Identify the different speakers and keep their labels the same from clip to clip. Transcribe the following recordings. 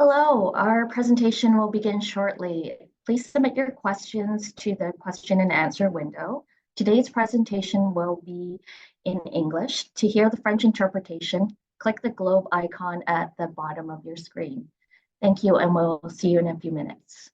Speaker 1: Hello, our presentation will begin shortly. Please submit your questions to the question and answer window. Today's presentation will be in English. To hear the French interpretation, click the globe icon at the bottom of your screen. Thank you, and we'll see you in a few minutes.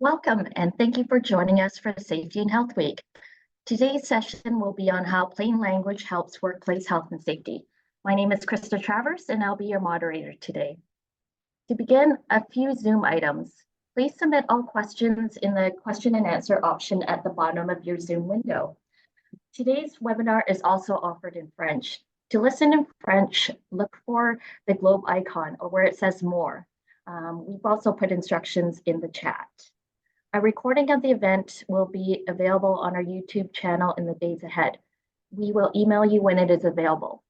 Speaker 1: Welcome, and thank you for joining us for Safety and Health Week. Today's session will be on how plain language helps workplace health and safety. My name is Krista Travers, and I'll be your moderator today. To begin, a few Zoom items. Please submit all questions in the question and answer option at the bottom of your Zoom window. Today's webinar is also offered in French. To listen in French, look for the globe icon or where it says more. We've also put instructions in the chat. A recording of the event will be available on our YouTube channel in the days ahead. We will email you when it is available.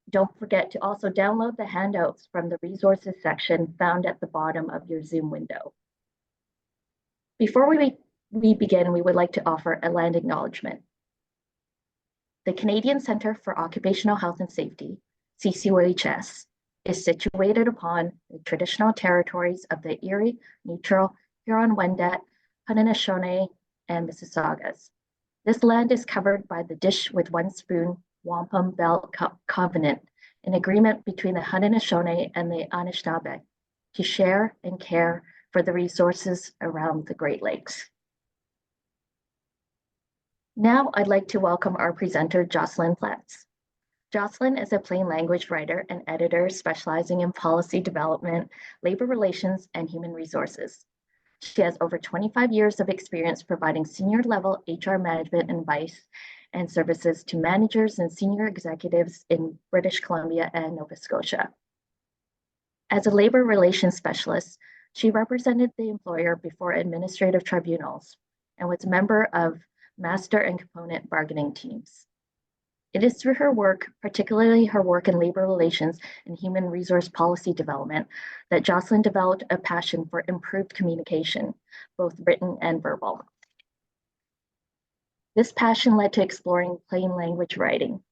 Speaker 1: Don't forget to also download the handouts from the resources section found at the bottom of your Zoom window. Before we begin, we would like to offer a land acknowledgement. The Canadian Centre for Occupational Health and Safety, CCOHS, is situated upon the traditional territories of the Erie, Neutral, Huron-Wendat, Haudenosaunee, and Mississaugas. This land is covered by the Dish with One Spoon Wampum Belt Covenant, an agreement between the Haudenosaunee and the Anishinaabe to share and care for the resources around the Great Lakes. Now I'd like to welcome our presenter, Jocelyn Pletz. Jocelyn is a plain language writer and editor specializing in policy development, labor relations, and human resources. She has over 25 years of experience providing senior level HR management advice and services to managers and senior executives in British Columbia and Nova Scotia. As a labor relations specialist, she represented the employer before administrative tribunals and was a member of master and component bargaining teams. It is through her work, particularly her work in labor relations and human resource policy development, that Jocelyn developed a passion for improved communication, both written and verbal. This passion led to exploring plain language writing.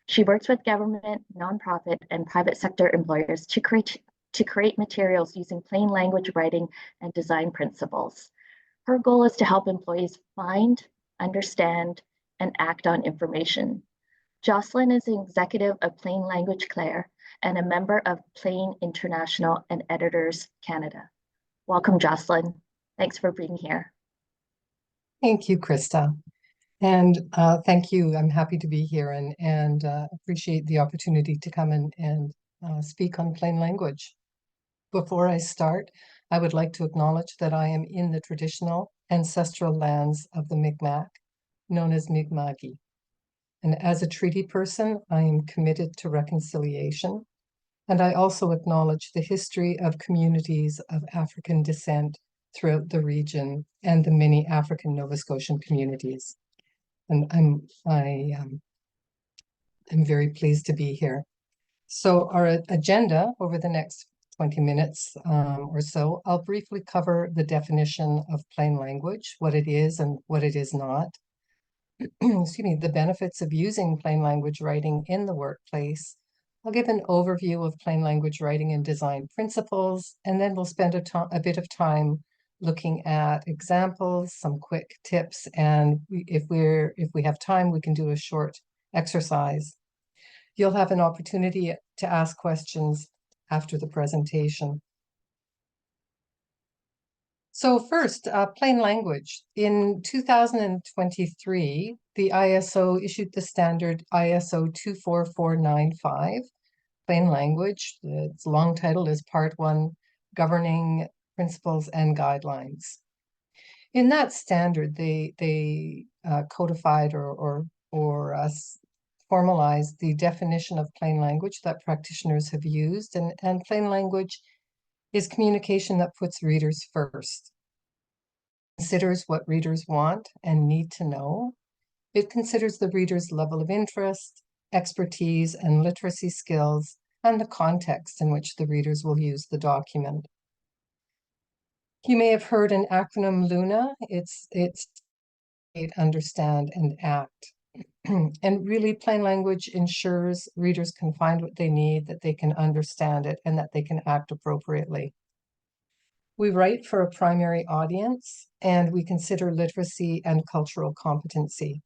Speaker 1: She works with government, nonprofit, and private sector employers to create materials using plain language writing and design principles. Her goal is to help employees find, understand, and act on information. Jocelyn is an executive of Plain Language Clair and a member of Plain International and Editors Canada. Welcome, Jocelyn. Thanks for being here.
Speaker 2: Thank you, Krista. And thank you. I'm happy to be here and appreciate the opportunity to come and speak on plain language. Before I start, I would like to acknowledge that I am in the traditional ancestral lands of the Mi'kmaq, known as Mi'kmaqi. And as a treaty person, I am committed to reconciliation. And I also acknowledge the history of communities of African descent throughout the region and the many African Nova Scotian communities. And I'm very pleased to be here. So our agenda over the next 20 minutes or so, I'll briefly cover the definition of plain language, what it is and what it is not. Excuse me, the benefits of using plain language writing in the workplace. I'll give an overview of plain language writing and design principles, and then we'll spend a bit of time looking at examples, some quick tips, and if we have time, we can do a short exercise. You'll have an opportunity to ask questions after the presentation. So first, plain language. In 2023, the ISO issued the standard ISO 24495, plain language. Its long title is Part 1, Governing Principles and Guidelines. In that standard, they codified or formalized the definition of plain language that practitioners have used, and plain language is communication that puts readers first. It considers what readers want and need to know. It considers the reader's level of interest, expertise, and literacy skills, and the context in which the readers will use the document. You may have heard an acronym LUNA. It's understand and act. And really, plain language ensures readers can find what they need, that they can understand it, and that they can act appropriately. We write for a primary audience, and we consider literacy and cultural competency.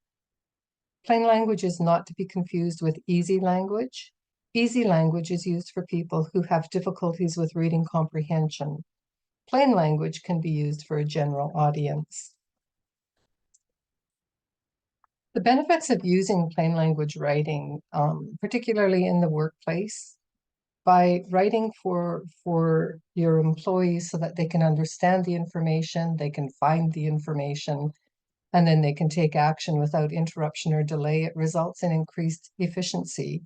Speaker 2: Plain language is not to be confused with easy language. Easy language is used for people who have difficulties with reading comprehension. Plain language can be used for a general audience. The benefits of using plain language writing, particularly in the workplace, by writing for your employees so that they can understand the information, they can find the information, and then they can take action without interruption or delay, it results in increased efficiency.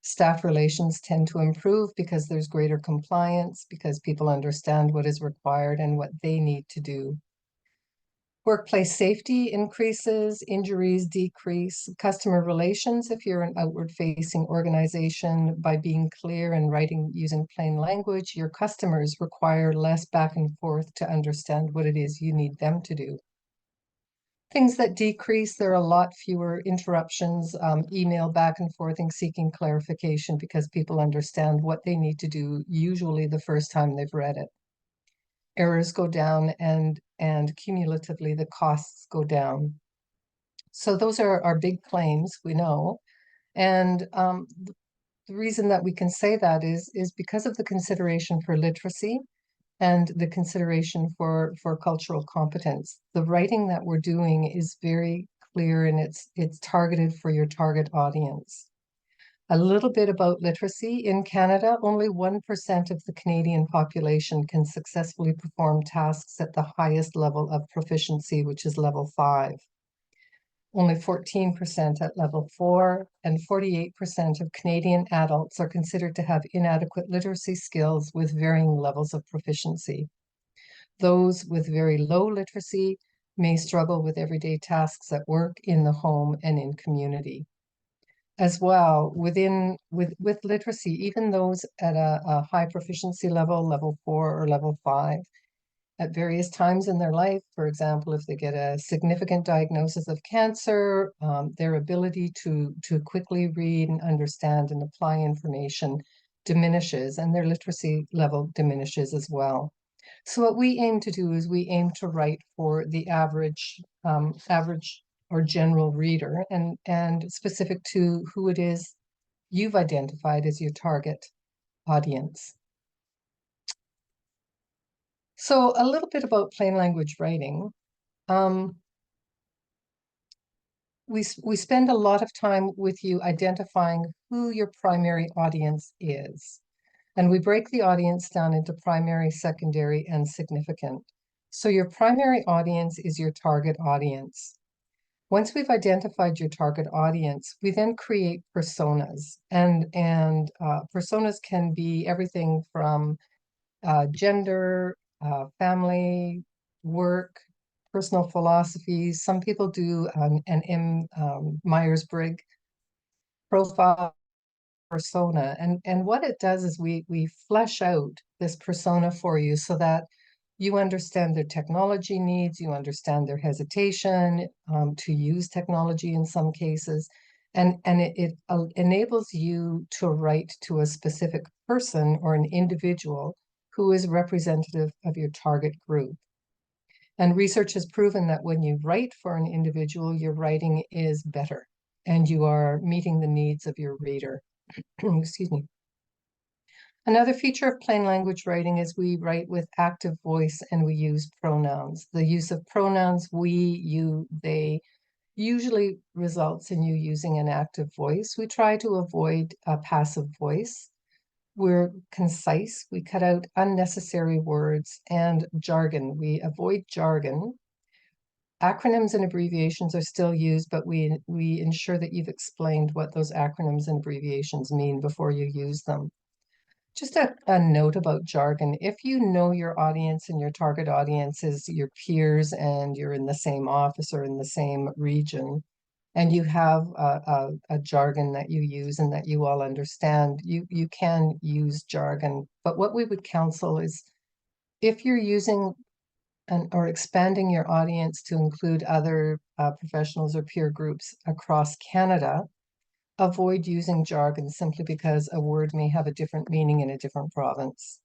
Speaker 2: Staff relations tend to improve because there's greater compliance, because people understand what is required and what they need to do. Workplace safety increases, injuries decrease, customer relations, if you're an outward-facing organization, by being clear and writing using plain language, your customers require less back and forth to understand what it is you need them to do. Things that decrease, there are a lot fewer interruptions, email back and forth and seeking clarification because people understand what they need to do, usually the first time they've read it. Errors go down and cumulatively the costs go down. So those are our big claims, we know. And the reason that we can say that is because of the consideration for literacy and the consideration for cultural competence. The writing that we're doing is very clear and it's targeted for your target audience. A little bit about literacy. In Canada, only 1% of the Canadian population can successfully perform tasks at the highest level of proficiency, which is level 5. Only 14% at level 4, and 48% of Canadian adults are considered to have inadequate literacy skills with varying levels of proficiency. Those with very low literacy may struggle with everyday tasks at work, in the home, and in community. As well, with literacy, even those at a high proficiency level, level 4 or level 5, at various times in their life, for example, if they get a significant diagnosis of cancer, their ability to quickly read and understand and apply information diminishes, and their literacy level diminishes as well. So what we aim to do is we aim to write for the average or general reader, and specific to who it is you've identified as your target audience. So a little bit about plain language writing. We spend a lot of time with you identifying who your primary audience is. And we break the audience down into primary, secondary, and significant. So your primary audience is your target audience. Once we've identified your target audience, we then create personas. And personas can be everything from gender, family, work, personal philosophies. Some people do an Myers-Briggs profile persona. And what it does is we flesh out this persona for you so that you understand their technology needs, you understand their hesitation to use technology in some cases, and it enables you to write to a specific person or an individual who is representative of your target group. And research has proven that when you write for an individual, your writing is better and you are meeting the needs of your reader. Excuse me. Another feature of plain language writing is we write with active voice and we use pronouns. The use of pronouns, we, you, they, usually results in you using an active voice. We try to avoid a passive voice. We're concise. We cut out unnecessary words and jargon. We avoid jargon. Acronyms and abbreviations are still used, but we ensure that you've explained what those acronyms and abbreviations mean before you use them. Just a note about jargon. If you know your audience and your target audience is your peers and you're in the same office or in the same region, and you have a jargon that you use and that you all understand, you can use jargon. But what we would counsel is if you're using or expanding your audience to include other professionals or peer groups across Canada, avoid using jargon simply because a word may have a different meaning in a different province.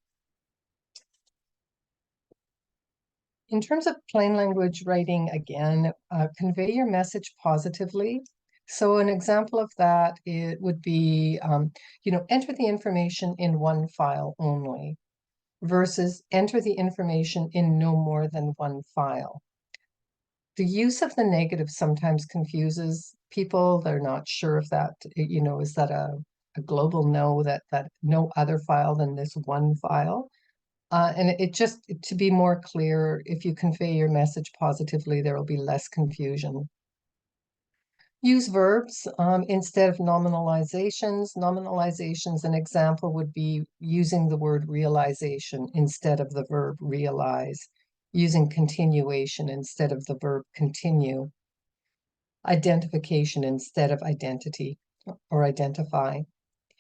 Speaker 2: In terms of plain language writing, again, convey your message positively. So an example of that, it would be, enter the information in one file only. versus enter the information in no more than one file. The use of the negative sometimes confuses people. They're not sure if that, is that a global no, that no other file than this one file? And it just, to be more clear, if you convey your message positively, there will be less confusion. Use verbs instead of nominalizations. Nominalizations, an example would be using the word realization instead of the verb realize, using continuation instead of the verb continue, identification instead of identity or identify.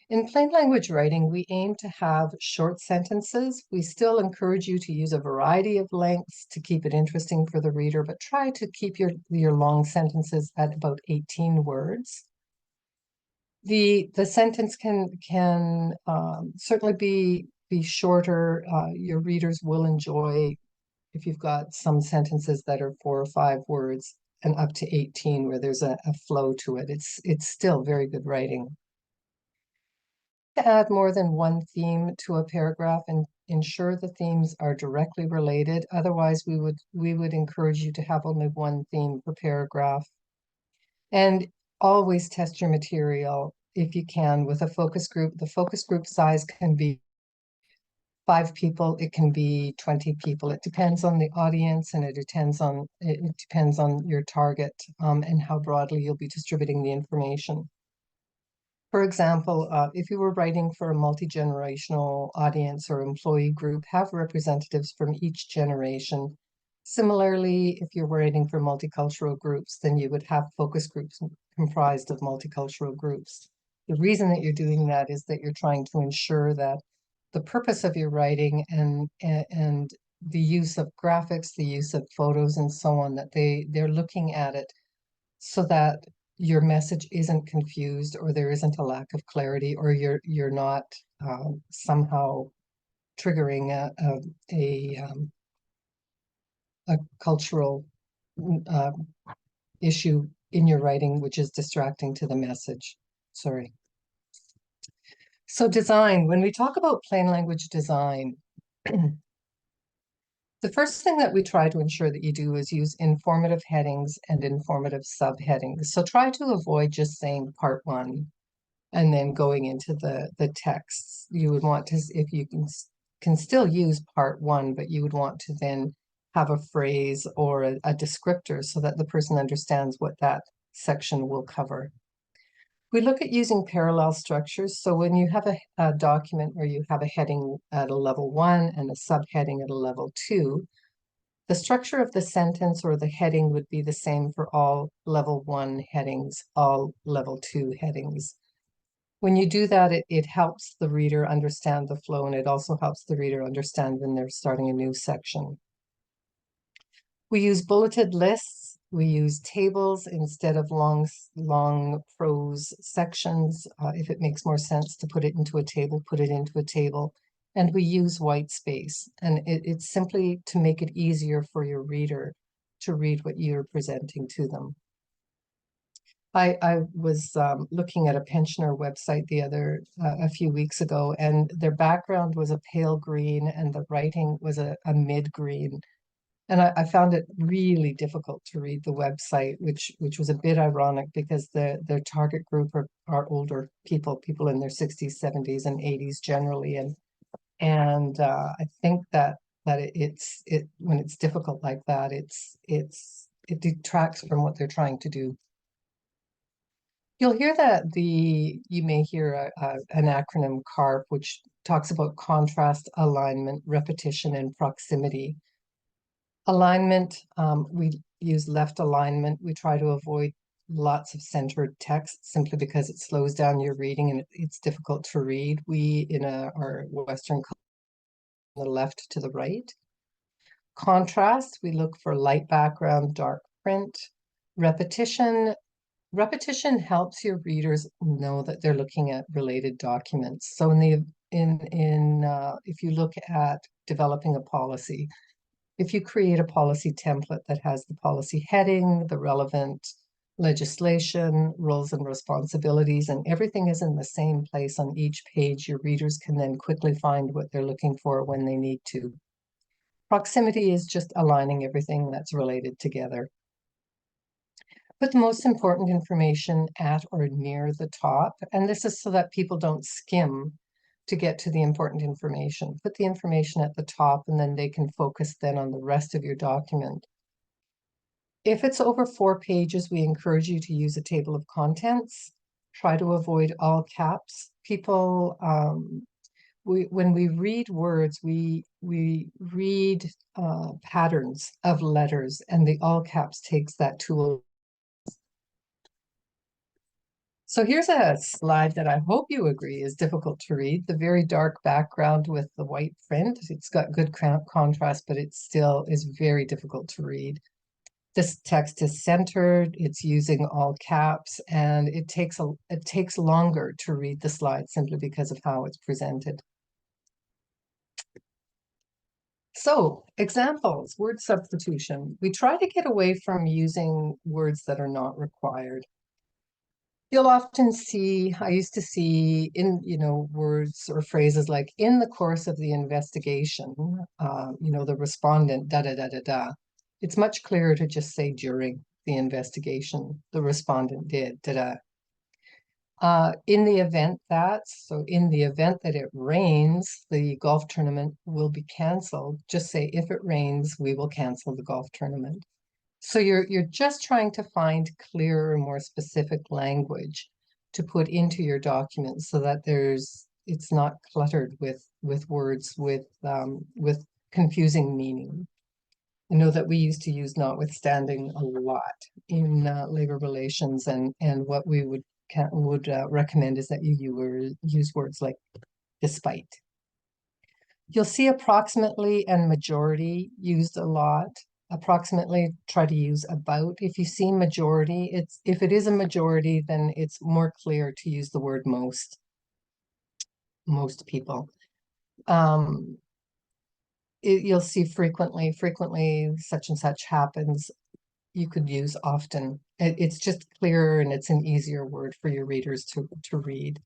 Speaker 2: In plain language writing, we aim to have short sentences. We still encourage you to use a variety of lengths to keep it interesting for the reader, but try to keep your long sentences at about 18 words. The sentence can certainly be shorter. Your readers will enjoy if you've got some sentences that are 4 or 5 words and up to 18 where there's a flow to it. It's still very good writing. To add more than one theme to a paragraph and ensure the themes are directly related. Otherwise, we would encourage you to have only one theme per paragraph. And always test your material if you can with a focus group. The focus group size can be 5 people, it can be 20 people. It depends on the audience and it depends on your target and how broadly you'll be distributing the information. For example, if you were writing for a multi-generational audience or employee group, have representatives from each generation. Similarly, if you're writing for multicultural groups, then you would have focus groups comprised of multicultural groups. The reason that you're doing that is that you're trying to ensure that the purpose of your writing and the use of graphics, the use of photos and so on, that they're looking at it so that your message isn't confused or there isn't a lack of clarity or you're not somehow triggering a cultural issue in your writing which is distracting to the message. Sorry. So design, when we talk about plain language design, the first thing that we try to ensure that you do is use informative headings and informative subheadings. So try to avoid just saying part 1 and then going into the texts. You would want to, if you can still use part 1, but you would want to then have a phrase or a descriptor so that the person understands what that section will cover. We look at using parallel structures. So when you have a document where you have a heading at a level 1 and a subheading at a level 2, the structure of the sentence or the heading would be the same for all level 1 headings, all level 2 headings. When you do that, it helps the reader understand the flow, and it also helps the reader understand when they're starting a new section. We use bulleted lists. We use tables instead of long prose sections. If it makes more sense to put it into a table, put it into a table. And we use white space. And it's simply to make it easier for your reader to read what you're presenting to them. I was looking at a pensioner website a few weeks ago, and their background was a pale green and the writing was a mid green. And I found it really difficult to read the website, which was a bit ironic because their target group are older people in their 60s, 70s, and 80s generally. And I think that when it's difficult like that, it detracts from what they're trying to do. You'll hear that you may hear an acronym CARP, which talks about contrast, alignment, repetition, and proximity. Alignment, we use left alignment. We try to avoid lots of centered text simply because it slows down your reading and it's difficult to read. We, in our Western culture, from the left to the right. Contrast, we look for light background, dark print. Repetition helps your readers know that they're looking at related documents. So if you look at developing a policy, if you create a policy template that has the policy heading, the relevant legislation, roles and responsibilities, and everything is in the same place on each page. Your readers can then quickly find what they're looking for when they need to. Proximity is just aligning everything that's related together. Put the most important information at or near the top, and this is so that people don't skim to get to the important information. Put the information at the top, and then they can focus then on the rest of your document. If it's over 4 pages, we encourage you to use a table of contents. Try to avoid all caps. People, when we read words, we read patterns of letters, and the all caps takes that tool. So here's a slide that I hope you agree is difficult to read. The very dark background with the white print. It's got good contrast, but it still is very difficult to read. This text is centered, it's using all caps, and it takes longer to read the slide simply because of how it's presented. So, examples, word substitution. We try to get away from using words that are not required. You'll often see, I used to see in, words or phrases like in the course of the investigation, the respondent, da-da-da-da-da. It's much clearer to just say during the investigation, the respondent did, da-da. In the event that it rains, the golf tournament will be canceled. Just say, if it rains, we will cancel the golf tournament. So you're just trying to find clearer, more specific language to put into your document so that it's not cluttered with words with confusing meaning. I know that we used to use notwithstanding a lot in labor relations, and what we would recommend is that you use words like despite. You'll see approximately and majority used a lot. Approximately, try to use about. If you see majority, if it is a majority, then it's more clear to use the word most. Most people. You'll see frequently such and such happens. You could use often. It's just clearer and it's an easier word for your readers to read.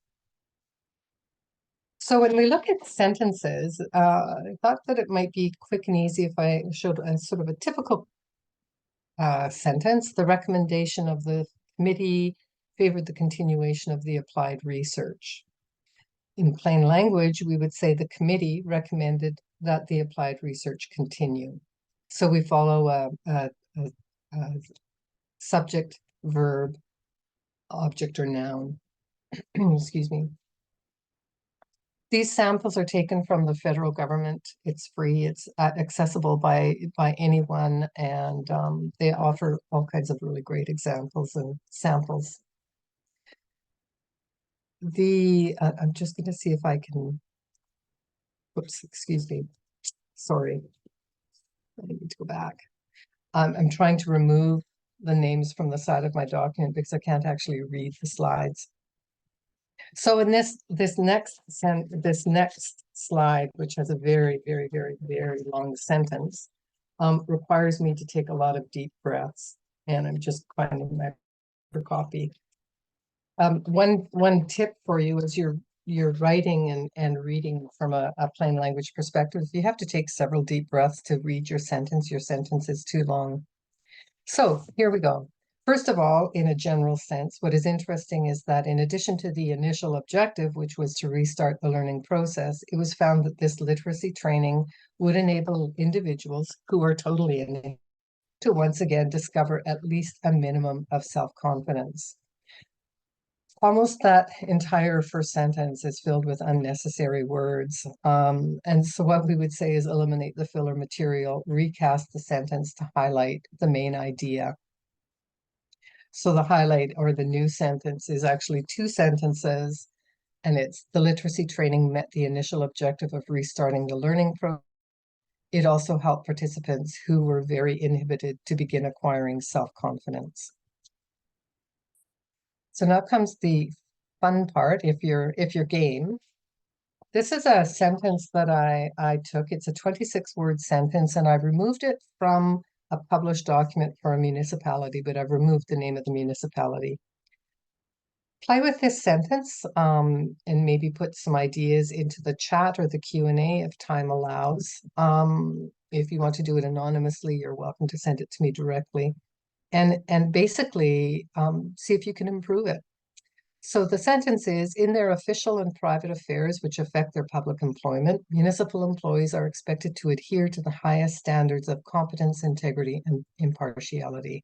Speaker 2: So when we look at sentences, I thought that it might be quick and easy if I showed a sort of a typical sentence. The recommendation of the committee favored the continuation of the applied research. In plain language, we would say the committee recommended that the applied research continue. So we follow a subject, verb, object, or noun. Excuse me. These samples are taken from the federal government. It's free. It's accessible by anyone, and they offer all kinds of really great examples and samples. I'm just going to see if I can. Whoops, excuse me. Sorry. I need to go back. I'm trying to remove the names from the side of my document because I can't actually read the slides. So in this next slide, which has a very, very, very, very long sentence, requires me to take a lot of deep breaths, and I'm just finding my copy. One tip for you is you're writing and reading from a plain language perspective. You have to take several deep breaths to read your sentence. Your sentence is too long. So here we go. First of all, in a general sense, what is interesting is that in addition to the initial objective, which was to restart the learning process, it was found that this literacy training would enable individuals who are totally in it to once again discover at least a minimum of self-confidence. Almost that entire first sentence is filled with unnecessary words. And so what we would say is eliminate the filler material, recast the sentence to highlight the main idea. So the highlight or the new sentence is actually 2 sentences, and it's the literacy training met the initial objective of restarting the learning process. It also helped participants who were very inhibited to begin acquiring self-confidence. So now comes the fun part, if you're game. This is a sentence that I took. It's a 26-word sentence, and I removed it from a published document for a municipality, but I've removed the name of the municipality. Play with this sentence and maybe put some ideas into the chat or the Q&A if time allows. If you want to do it anonymously, you're welcome to send it to me directly. And basically see if you can improve it. So the sentence is, in their official and private affairs which affect their public employment, municipal employees are expected to adhere to the highest standards of competence, integrity, and impartiality.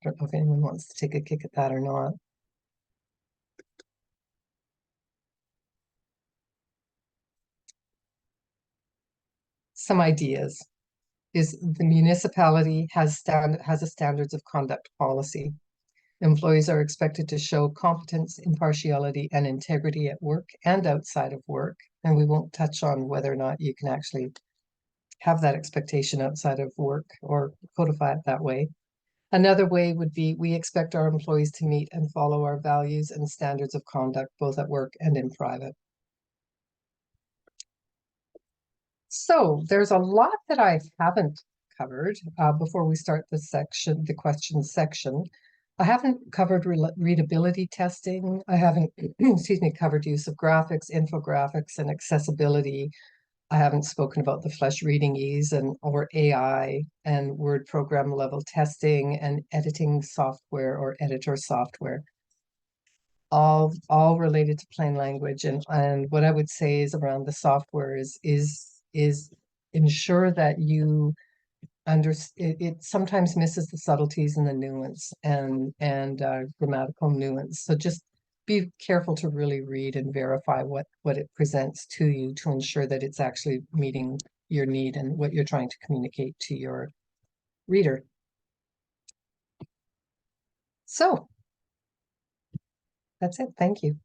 Speaker 2: I don't know if anyone wants to take a kick at that or not. Some ideas is the municipality has a standards of conduct policy. Employees are expected to show competence, impartiality, and integrity at work and outside of work. And we won't touch on whether or not you can actually have that expectation outside of work or codify it that way. Another way would be, we expect our employees to meet and follow our values and standards of conduct, both at work and in private. So there's a lot that I haven't covered before we start the section, the questions section. I haven't covered readability testing. I haven't, excuse me, covered use of graphics, infographics, and accessibility. I haven't spoken about the flash reading ease or AI and word program level testing and editing software or editor software. All related to plain language. And what I would say is around the software is ensure that you it sometimes misses the subtleties and the nuance and grammatical nuance. So just be careful to really read and verify what it presents to you to ensure that it's actually meeting your need and what you're trying to communicate to your reader. So that's it. Thank you.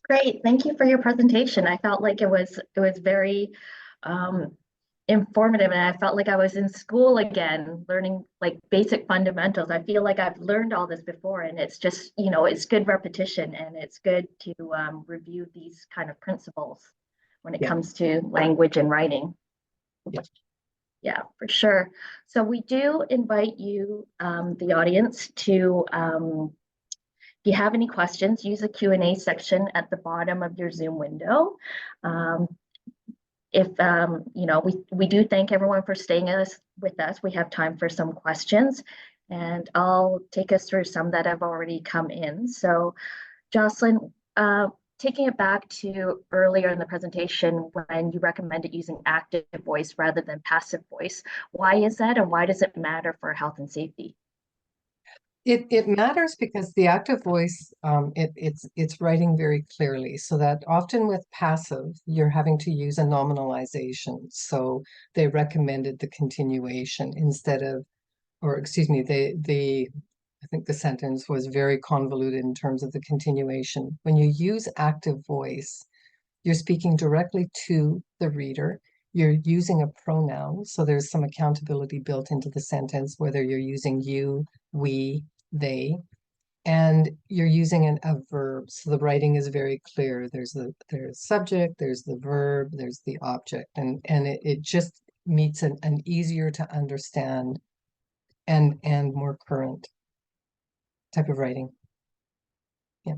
Speaker 1: Great, thank you for your presentation. I felt like it was very informative, and I felt like I was in school again, learning like basic fundamentals. I feel like I've learned all this before, and it's just, you know, it's good repetition, and it's good to review these kind of principles when it comes to language and writing. Yeah, for sure. So we do invite you, the audience, to if you have any questions, use the Q&A section at the bottom of your Zoom window. You know, we do thank everyone for staying with us. We have time for some questions, and I'll take us through some that have already come in. So, Jocelyn, taking it back to earlier in the presentation when you recommended using active voice rather than passive voice, why is that, and why does it matter for health and safety?
Speaker 2: It matters because the active voice, it's writing very clearly, so that often with passive, you're having to use a nominalization. So they recommended the continuation instead of, or excuse me, I think the sentence was very convoluted in terms of the continuation. When you use active voice, you're speaking directly to the reader. You're using a pronoun, so there's some accountability built into the sentence, whether you're using you, we, they, and you're using a verb. So the writing is very clear. There's subject, there's the verb, there's the object, and it just meets an easier to understand and more current type of writing. Yeah.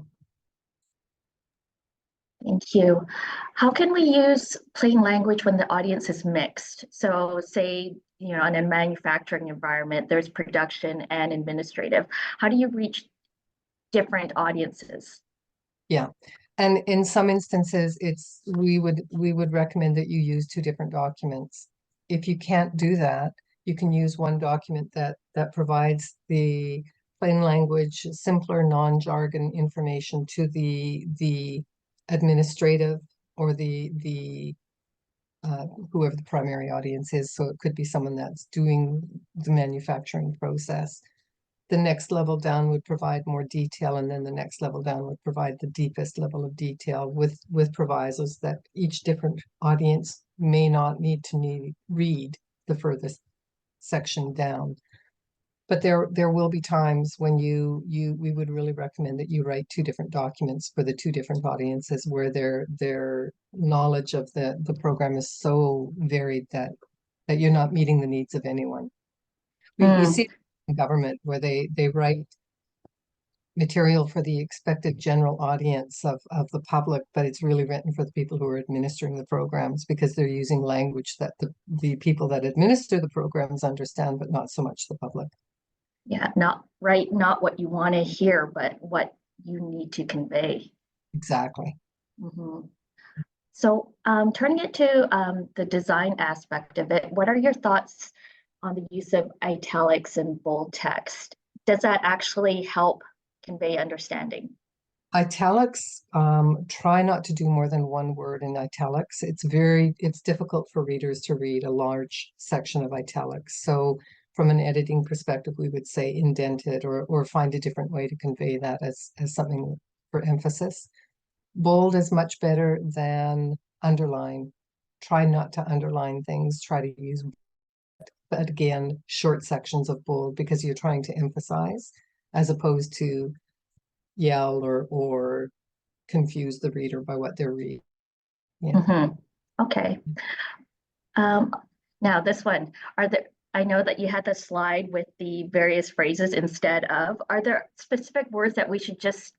Speaker 1: Thank you. How can we use plain language when the audience is mixed? So say, you know, in a manufacturing environment, there's production and administrative. How do you reach different audiences?
Speaker 2: Yeah. And in some instances, we would recommend that you use two different documents. If you can't do that, you can use one document that provides the plain language, simpler, non-jargon information to the administrative or the whoever the primary audience is. So it could be someone that's doing the manufacturing process. The next level down would provide more detail, and then the next level down would provide the deepest level of detail with provisos that each different audience may not need to read the furthest section down. But there will be times when we would really recommend that you write two different documents for the two different audiences where their knowledge of the program is so varied that you're not meeting the needs of anyone. You see in government where they write material for the expected general audience of the public, but it's really written for the people who are administering the programs because they're using language that the people that administer the programs understand, but not so much the public.
Speaker 1: Yeah, not what you want to hear, but what you need to convey.
Speaker 2: Exactly.
Speaker 1: So turning it to the design aspect of it, what are your thoughts on the use of italics and bold text? Does that actually help convey understanding?
Speaker 2: Italics, try not to do more than one word in italics. It's difficult for readers to read a large section of italics. So from an editing perspective, we would say indent it or find a different way to convey that as something for emphasis. Bold is much better than underline. Try not to underline things. Try to use, but again, short sections of bold because you're trying to emphasize as opposed to yell or confuse the reader by what they're reading. Yeah.
Speaker 1: Okay. Now this one, I know that you had the slide with the various phrases instead of, are there specific words that we should just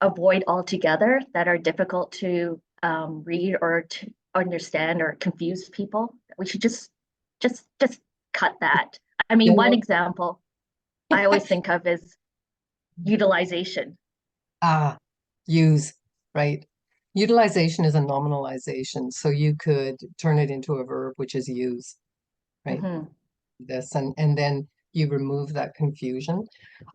Speaker 1: avoid altogether that are difficult to read or to understand or confuse people? We should just cut that. I mean, one example I always think of is utilization.
Speaker 2: Use, right? Utilization is a nominalization, so you could turn it into a verb, which is use, right? This and then you remove that confusion.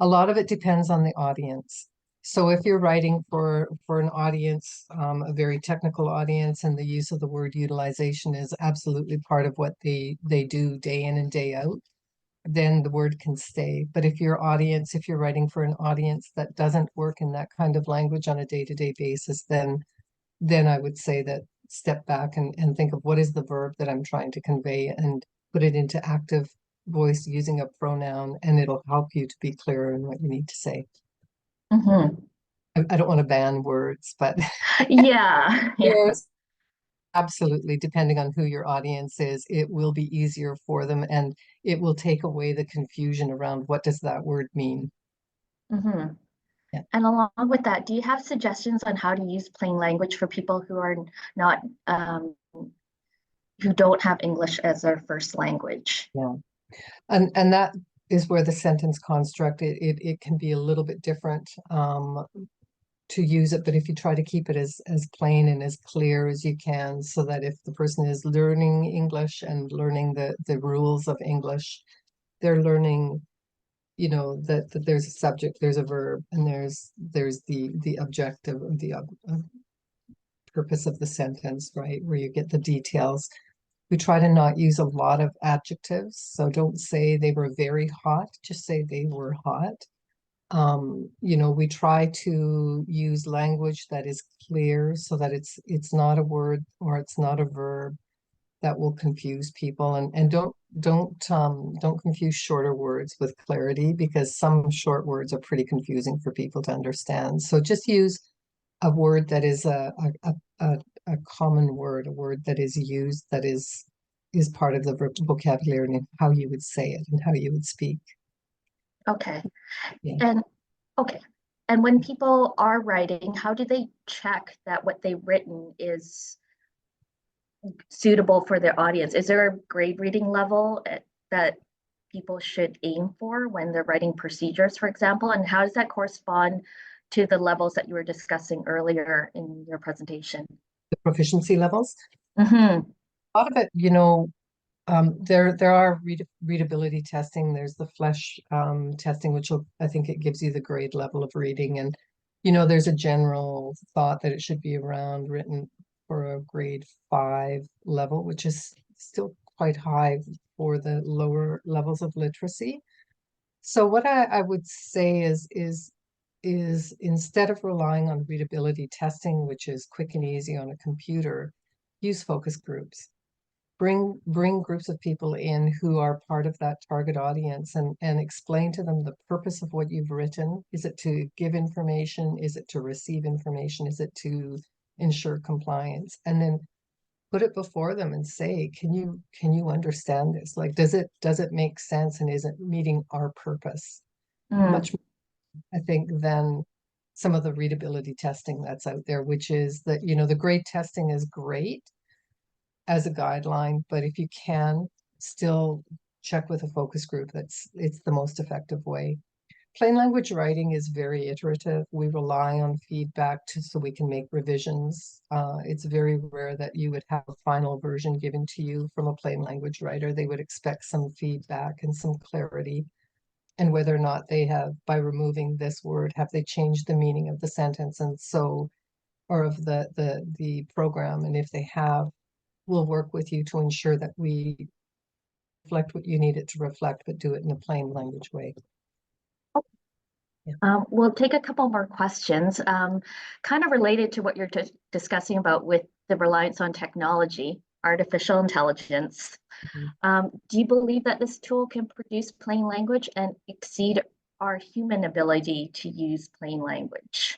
Speaker 2: A lot of it depends on the audience. So if you're writing for an audience, a very technical audience, and the use of the word utilization is absolutely part of what they do day in and day out, then the word can stay. But if you're writing for an audience that doesn't work in that kind of language on a day-to-day basis, then I would say that step back and think of what is the verb that I'm trying to convey and put it into active voice using a pronoun, and it'll help you to be clearer in what you need to say. I don't want to ban words, but
Speaker 1: yeah.
Speaker 2: Absolutely, depending on who your audience is, it will be easier for them and it will take away the confusion around what does that word mean.
Speaker 1: Yeah. And along with that, do you have suggestions on how to use plain language for people who are not who don't have English as their first language?
Speaker 2: Yeah. And that is where the sentence construct, it can be a little bit different to use it, but if you try to keep it as plain and as clear as you can, so that if the person is learning English and learning the rules of English, they're learning, that there's a subject, there's a verb, and there's the objective of the purpose of the sentence, right? Where you get the details. We try to not use a lot of adjectives, so don't say they were very hot, just say they were hot. We try to use language that is clear so that it's not a word or it's not a verb that will confuse people, and don't confuse shorter words with clarity because some short words are pretty confusing for people to understand. So just use a word that is a common word, a word that is used that is part of the vocabulary and how you would say it and how you would speak.
Speaker 1: Okay.
Speaker 2: Yeah.
Speaker 1: And okay. And when people are writing, how do they check that what they've written is suitable for their audience? Is there a grade reading level that people should aim for when they're writing procedures, for example? And how does that correspond to the levels that you were discussing earlier in your presentation?
Speaker 2: The proficiency levels. A lot of it, there are readability testing. There's the flesh testing, which I think it gives you the grade level of reading. And, there's a general thought that it should be around written for a grade 5 level, which is still quite high for the lower levels of literacy. So what I would say is instead of relying on readability testing, which is quick and easy on a computer, use focus groups. bring groups of people in who are part of that target audience, and explain to them the purpose of what you've written. Is it to give information? Is it to receive information? Is it to ensure compliance? And then put it before them and say, can you understand this? Like, does it make sense, and is it meeting our purpose? Much more, I think, than some of the readability testing that's out there, which is that, the grade testing is great as a guideline, but if you can, still check with a focus group. It's the most effective way. Plain language writing is very iterative. We rely on feedback so we can make revisions. It's very rare that you would have a final version given to you from a plain language writer. They would expect some feedback and some clarity, and whether or not they have, by removing this word, have they changed the meaning of the sentence, and so, or of the program. And if they have, we'll work with you to ensure that we reflect what you need it to reflect, but do it in a plain language way.
Speaker 1: We'll take a couple more questions, kind of related to what you're discussing about with the reliance on technology, artificial intelligence. Do you believe that this tool can produce plain language and exceed our human ability to use plain language?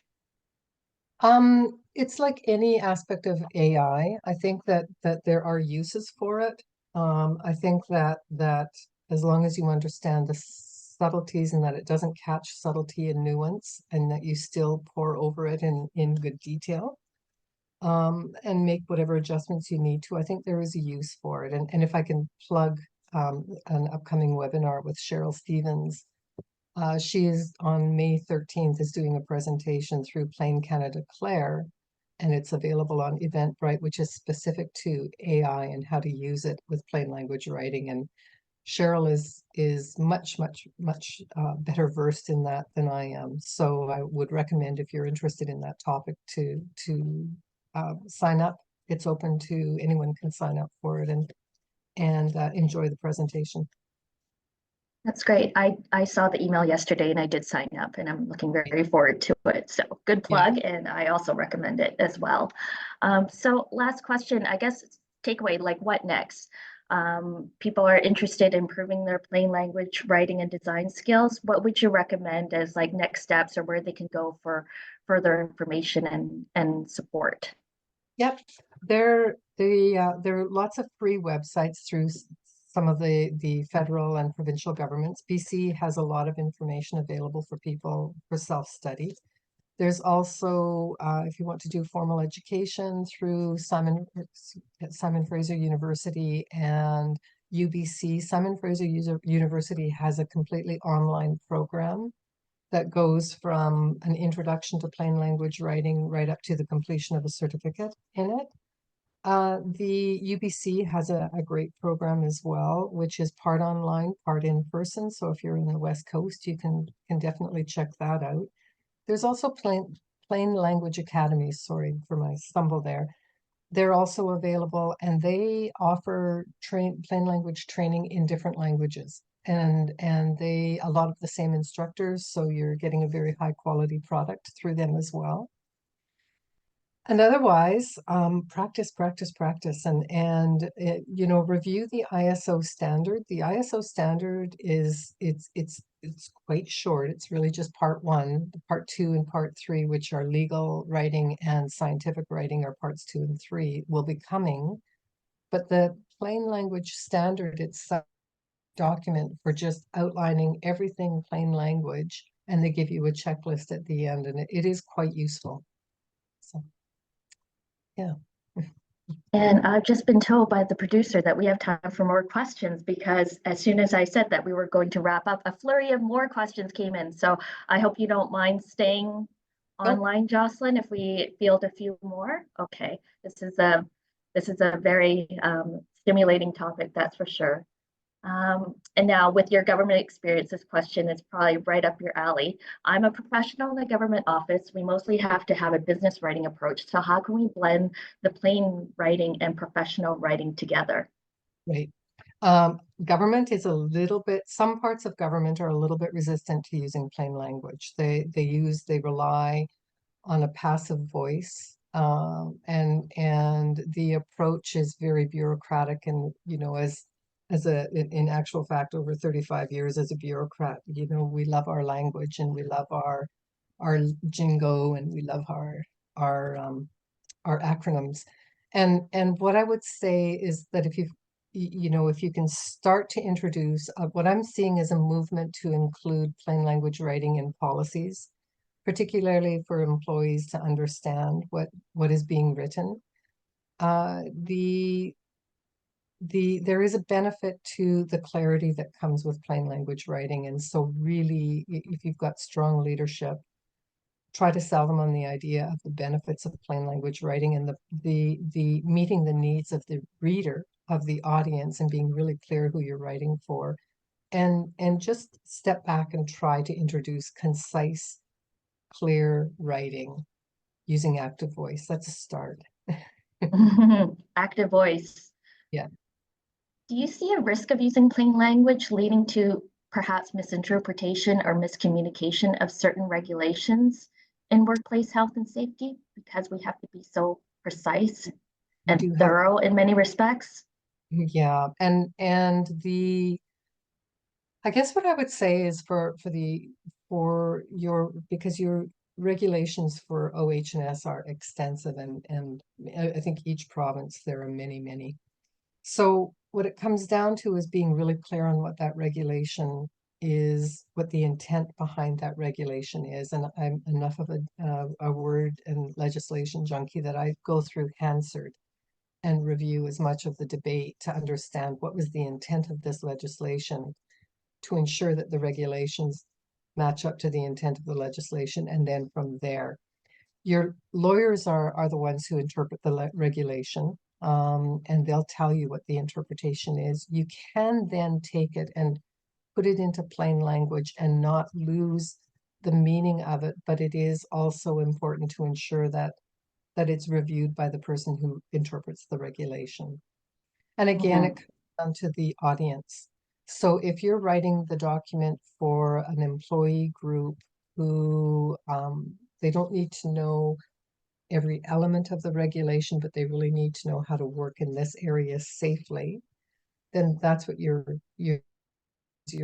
Speaker 2: It's like any aspect of AI. I think that there are uses for it. I think that as long as you understand the subtleties and that it doesn't catch subtlety and nuance, and that you still pour over it in good detail, and make whatever adjustments you need to, I think there is a use for it. And if I can plug an upcoming webinar with Cheryl Stevens, she is on May 13th is doing a presentation through Plain Canada Clair, and it's available on Eventbrite, which is specific to AI and how to use it with plain language writing. And Cheryl is much better versed in that than I am. So I would recommend, if you're interested in that topic, to sign up. It's open to anyone, can sign up for it and enjoy the presentation.
Speaker 1: That's great. I saw the email yesterday and I did sign up, and I'm looking very forward to it. So good plug, yeah. And I also recommend it as well. So last question, I guess, takeaway, like what next? People are interested in improving their plain language writing and design skills. What would you recommend as like next steps, or where they can go for further information and support?
Speaker 2: Yep, there are lots of free websites through some of the federal and provincial governments. BC has a lot of information available for people for self-study. There's also, if you want to do formal education, through Simon Fraser University and UBC. Simon Fraser University has a completely online program that goes from an introduction to plain language writing right up to the completion of a certificate in it. The UBC has a great program as well, which is part online, part in person. So if you're in the West Coast, you can definitely check that out. There's also plain language academies. Sorry for my stumble there. They're also available, and they offer plain language training in different languages, and a lot of the same instructors. So you're getting a very high quality product through them as well. And otherwise, practice, and review the ISO standard. The ISO standard it's quite short. It's really just part 1. Part 2 and part 3, which are legal writing and scientific writing, are parts 2 and 3, will be coming. But the plain language standard itself, document for just outlining everything plain language, and they give you a checklist at the end, and it is quite useful. So. Yeah.
Speaker 1: And I've just been told by the producer that we have time for more questions, because as soon as I said that we were going to wrap up, a flurry of more questions came in. So I hope you don't mind staying online, Jocelyn, if we field a few more. Okay, this is a very stimulating topic, that's for sure. And now, with your government experience, this question is probably right up your alley. I'm a professional in the government office. We mostly have to have a business writing approach. So how can we blend the plain writing and professional writing together?
Speaker 2: Right. Government is a little bit, some parts of government are a little bit resistant to using plain language. They rely on a passive voice And the approach is very bureaucratic. And, you know, in actual fact, over 35 years as a bureaucrat, you know, we love our language and we love our jingo and we love our acronyms. And what I would say is that you know, if you can start to introduce what I'm seeing is a movement to include plain language writing in policies, particularly for employees to understand what is being written. There is a benefit to the clarity that comes with plain language writing. And so really, if you've got strong leadership, try to sell them on the idea of the benefits of plain language writing and the meeting the needs of the reader, of the audience, and being really clear who you're writing for. And just step back and try to introduce concise, clear writing using active voice. That's a start.
Speaker 1: Active voice.
Speaker 2: Yeah.
Speaker 1: Do you see a risk of using plain language leading to perhaps misinterpretation or miscommunication of certain regulations in workplace health and safety because we have to be so precise and thorough in many respects?
Speaker 2: Yeah. And I guess what I would say is because your regulations for OH&S are extensive, and I think each province there are many. So what it comes down to is being really clear on what that regulation is, what the intent behind that regulation is. And I'm enough of a word and legislation junkie that I go through Hansard and review as much of the debate to understand what was the intent of this legislation, to ensure that the regulations match up to the intent of the legislation. And then from there, your lawyers are the ones who interpret the regulation, and they'll tell you what the interpretation is. You can then take it and put it into plain language and not lose the meaning of it, but it is also important to ensure that it's reviewed by the person who interprets the regulation. And again, it comes down to the audience. So if you're writing the document for an employee group who they don't need to know every element of the regulation, but they really need to know how to work in this area safely, then that's what you're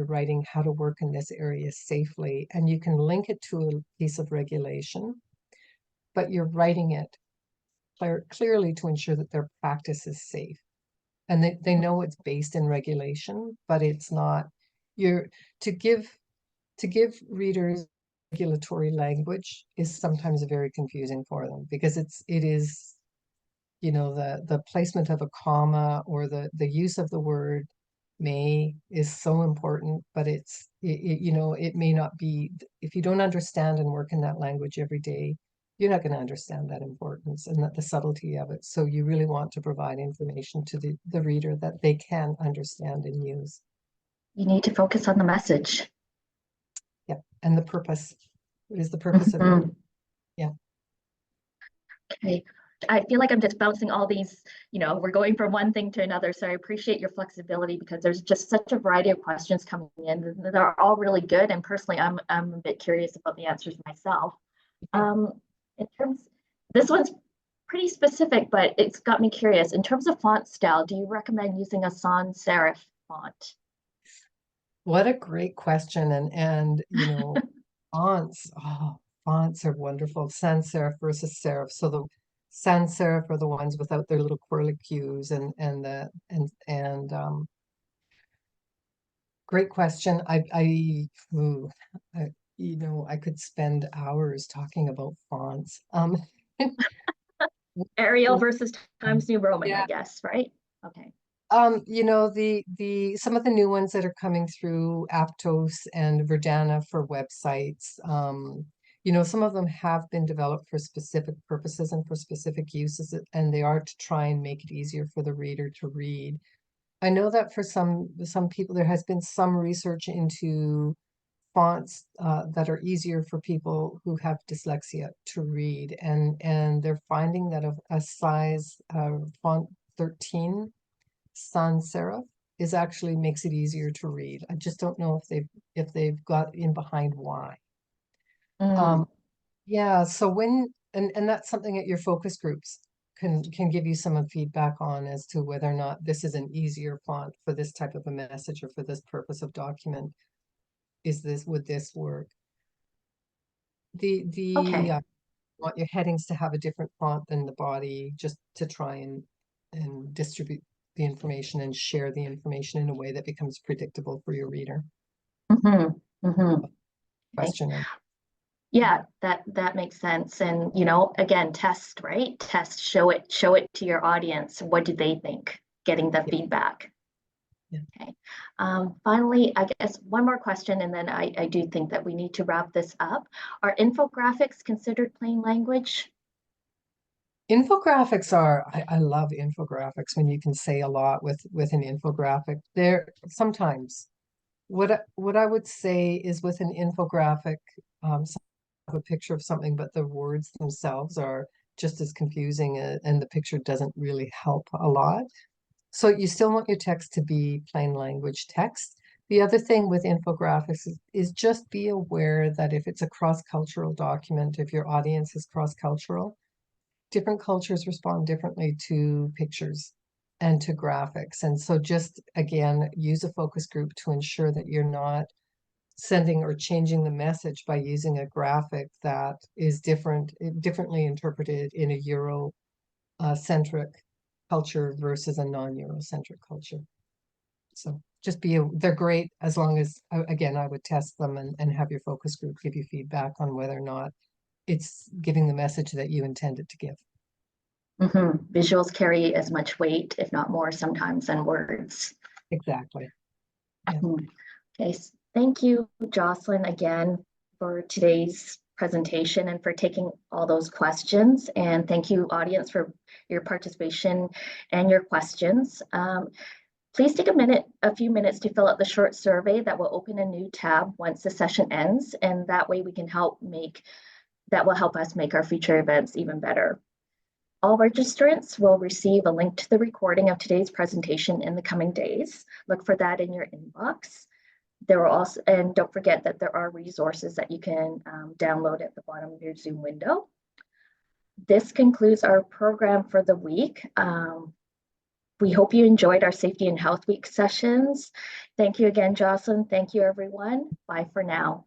Speaker 2: writing, how to work in this area safely. And you can link it to a piece of regulation, but you're writing it clearly to ensure that their practice is safe. And they know it's based in regulation, but it's not. To give readers regulatory language is sometimes very confusing for them, because it is, you know, the placement of a comma or the use of the word may is so important, but you know, it may not be. If you don't understand and work in that language every day, you're not going to understand that importance and the subtlety of it. So you really want to provide information to the reader that they can understand and use.
Speaker 1: You need to focus on the message.
Speaker 2: Yeah. And the purpose. What is the purpose of it? Yeah.
Speaker 1: Okay. I feel like I'm just bouncing all these, you know, we're going from one thing to another. So I appreciate your flexibility, because there's just such a variety of questions coming in. They're all really good. And personally, I'm a bit curious about the answers myself. In terms, this one's pretty specific, but it's got me curious. In terms of font style, do you recommend using a sans serif font?
Speaker 2: What a great question. And you know, fonts are wonderful. Sans serif versus serif. So the sans serif are the ones without their little curlicues, great question. You know, I could spend hours talking about fonts.
Speaker 1: Arial versus Times New Roman, I guess, right? Okay.
Speaker 2: You know, some of the new ones that are coming through, Aptos and Verdana for websites, you know, some of them have been developed for specific purposes and for specific uses, and they are to try and make it easier for the reader to read. I know that for some people, there has been some research into fonts that are easier for people who have dyslexia to read, and they're finding that a size font 13 sans serif is actually makes it easier to read. I just don't know if they've got in behind why. Yeah, so when and that's something that your focus groups can give you some feedback on as to whether or not this is an easier font for this type of a message or for this purpose of document. Would this work?
Speaker 1: Okay.
Speaker 2: Want your headings to have a different font than the body, just to try and distribute the information and share the information in a way that becomes predictable for your reader. Question.
Speaker 1: Yeah, that makes sense. And again, test, right? Test, show it to your audience. What do they think? Getting the feedback.
Speaker 2: Yeah.
Speaker 1: Okay. Finally, I guess one more question, and then I do think that we need to wrap this up. Are infographics considered plain language?
Speaker 2: Infographics are, I love infographics when you can say a lot with an infographic. There sometimes what I would say is with an infographic, a picture of something, but the words themselves are just as confusing, and the picture doesn't really help a lot. So you still want your text to be plain language text. The other thing with infographics is just be aware that if it's a cross-cultural document, if your audience is cross-cultural, different cultures respond differently to pictures and to graphics. And so just, again, use a focus group to ensure that you're not sending or changing the message by using a graphic that is differently interpreted in a Euro-centric culture versus a non-Eurocentric culture. So just they're great as long as, again, I would test them and have your focus group give you feedback on whether or not it's giving the message that you intend it to give.
Speaker 1: Visuals carry as much weight, if not more sometimes, than words.
Speaker 2: Exactly. Yeah.
Speaker 1: Okay, thank you, Jocelyn, again for today's presentation and for taking all those questions. And thank you, audience, for your participation and your questions. Please take a few minutes to fill out the short survey that will open a new tab once the session ends. And that way we can that will help us make our future events even better. All registrants will receive a link to the recording of today's presentation in the coming days. Look for that in your inbox. There are also, and don't forget that there are resources that you can download at the bottom of your Zoom window. This concludes our program for the week. We hope you enjoyed our Safety and Health Week sessions. Thank you again, Jocelyn. Thank you, everyone. Bye for now.